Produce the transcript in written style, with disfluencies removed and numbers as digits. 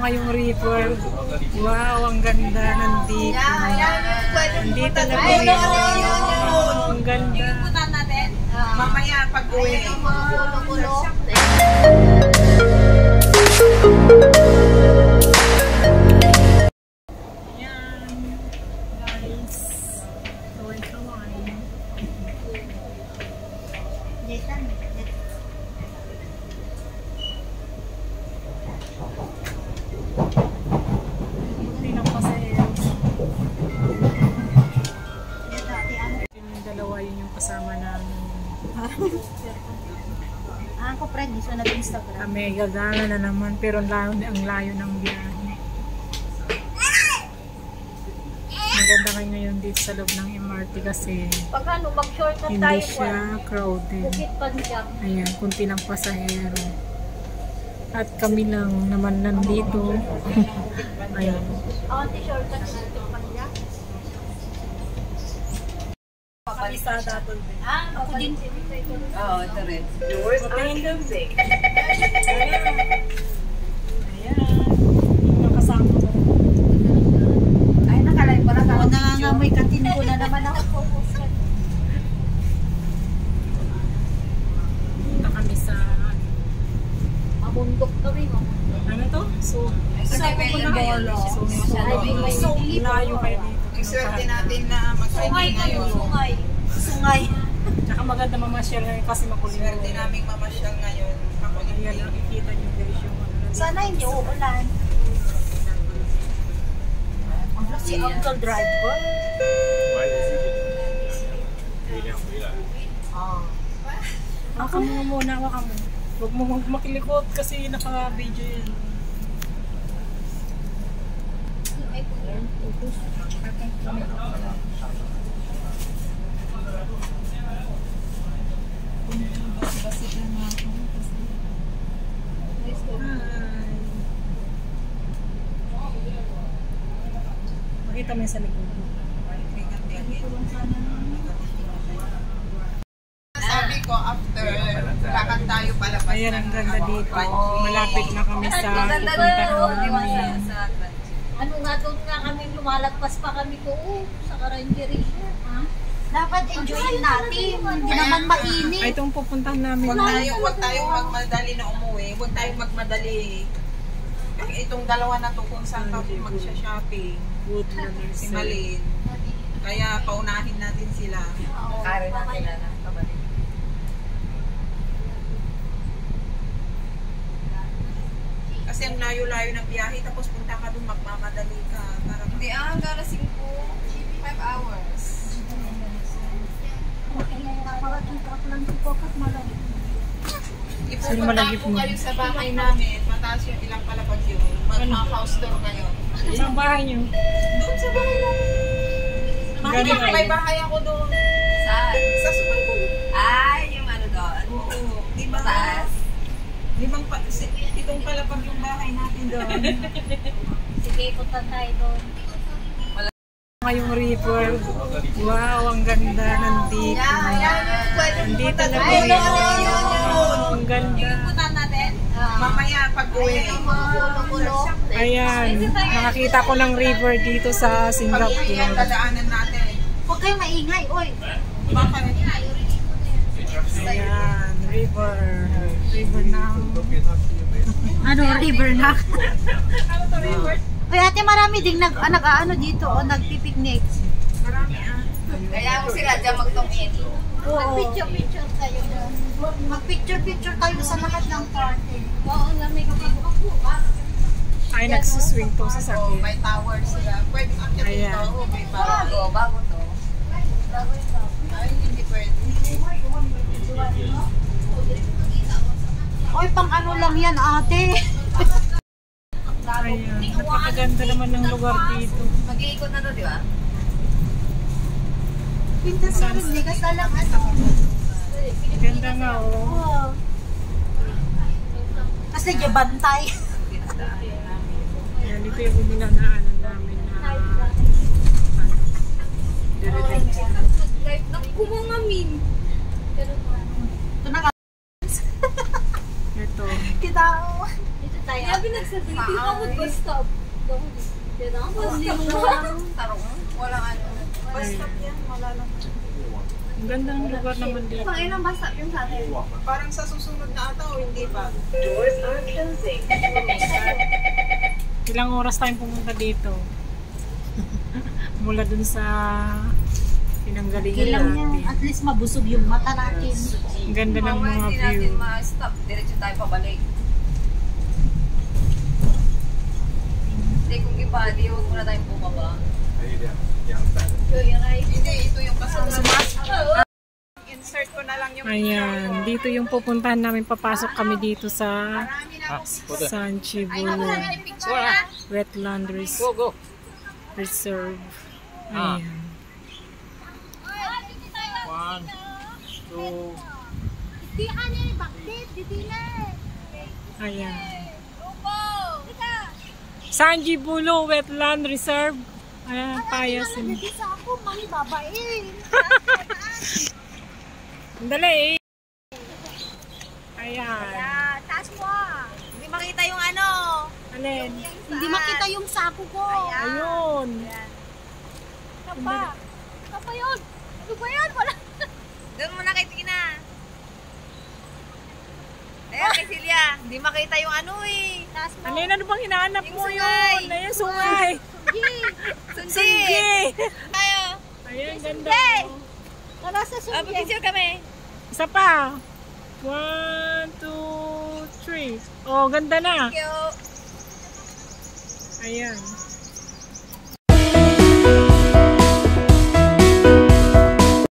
Ngayong river. Wow, ang ganda. Nandito. Nandito na po yun. Ang ganda. Mamaya pag-uwi. Yan. Guys. Kaway-kaway. Buti ng pasahero. Yung dalawa yun yung kasama namin. Ako friend, di siya nag-Instagram. Kami gagana na naman pero ang layo ng biyahe. Maganda kayo ngayon dito sa loob ng MRT kasi Pag ano, mag-shortcut hindi tayo siya crowded. Bukit Panjab. Ayan, kunti lang pasahero. At kami lang naman nandito. Ayan. Ako, shortcut na Bukit Panjab. Kabisada to. Ako din. Oo, ito rin. Ayan. Yung kasama ko. Ay, nakalay pala. Ako nangangamoy katin ko na naman ako. Punta kami sa Mamundok kami. ano to? So, layo kayo dito. Iswerte natin na Sungay mag-hiking kayo, ngayon. sungay. Tsaka maganda mamasyal ngayon kasi makulimlim. Swerte namin mamasyal ngayon. Ayan, nakikita niyo guys yung ano. Sana hindi uulan. Si Uncle Driver. Waka mo muna, waka mo. Huwag mo makilikot kasi naka-video yan. Makita mo yung sa likod. Sabi ko, after lakad tayo palabas. Ayan, ang ganda dito. Malapit na kami sa pupuntahan namin. Ano nga doon nga kami, lumalagpas pa kami doon sa Karangeria. Dapat enjoyin natin, hindi naman mainit. Ay, itong pupuntahan namin. Huwag tayong magmadali na umuwi. Huwag tayong magmadali. Itong dalawa na to kung saan tayo magsha-shopping. Woodland Si Malin. Kaya paunahin natin sila. Kare natin na pabalik. Kasi ang layo-layo ng biyahe tapos punta ka dun magmamadali ka. Hindi gara 5 hours. Ipupunta po kayo sa bahay namin. Mataas yung ilang palapag yun. Mag-house tour kayo. Saan bahay niyo? Doon sa bahay namin. Galing kayo? May bahay ako doon. Saan? Sa Sumaykulo. Ay, yung ano doon? Oo. Diba? Mataas? Itong palapag yung bahay natin doon. Sige, punta tayo doon. Ngayong river. Wow, ang ganda. Nandito. Nandito na po yun. Ang ganda. Mamaya pag-uwi. Ayan. Nakakita ko ng river dito sa Pag-uwi Singapore. ang dadaanan natin. Huwag kayong maingay, oy. Bakit? Ayan. River. River na. Ano, river na? Ano to, river? Oy, ate, marami ding nag-ano dito, o nagpipiknik. Marami Kaya ako sila dyan magtungin. Mag-picture-picture kayo doon. Mag-picture-picture kayo sa lahat ng party. Oo, lamig ako. Ay, nagsuswing to sa Oo, sakit. may tower sila. Pwede akit Ayan. ito. May bago. Bago to. Ay, hindi pwede. Oy, pang ano lang yan, ate. Ayan. Napakaganda naman ng lugar dito. Mag-iikot na to, di ba? Pintas na rin, ligas na lang ano. Ganda nga, oh. Oo. Kasi di bantay. Ayan, ito yung dinanaanan namin na Kumangamin. Ito na ka. ito. Kita. Dito tayo. Sabi na Hindi ka mag-stop. Tarong. Walang ano. Basta yan, wala lang. Ang ganda ng lugar naman dito. Pang ilang basta yung sa atin. Parang sa susunod na ata o hindi pa. Ilang oras tayong pumunta dito? Mula dun sa pinanggalingan Kailang niya, natin. at least mabusog yung mata natin. Ang ganda ng Mamaya mga hindi view. natin ma-stop. Diretso tayo pabalik. Hindi, kung ibadi, huwag muna tayong bumaba. Hindi, ito yung kasama. Insert ko na lang yung Ayan, dito yung pupuntahan namin. Papasok kami dito sa San Chibu Wetland Reserve. Ayan. 1, 2, Ayan. San Chibu Wetland Reserve. Ayan, payas. Hindi sa ako, mami babae. Dali. Ayan. Taas mo ah. Hindi makita yung ano. Alin? Hindi makita yung sako ko. Ayun. Kapa. Kapa yun. Ano ba yan? Wala. Doon muna kay Tina. Ayan kay Celia. Hindi makita yung ano eh. Taas mo. Ano yun? Ano bang hinahanap Yung mo sungay. yun? Ayan, sungay. Sunggi. Tayo. Ayan, ganda. Tara sa sugi. Pag-picture kami. Isa pa. 1, 2, 3. Oh, ganda na. Thank you. Ayan.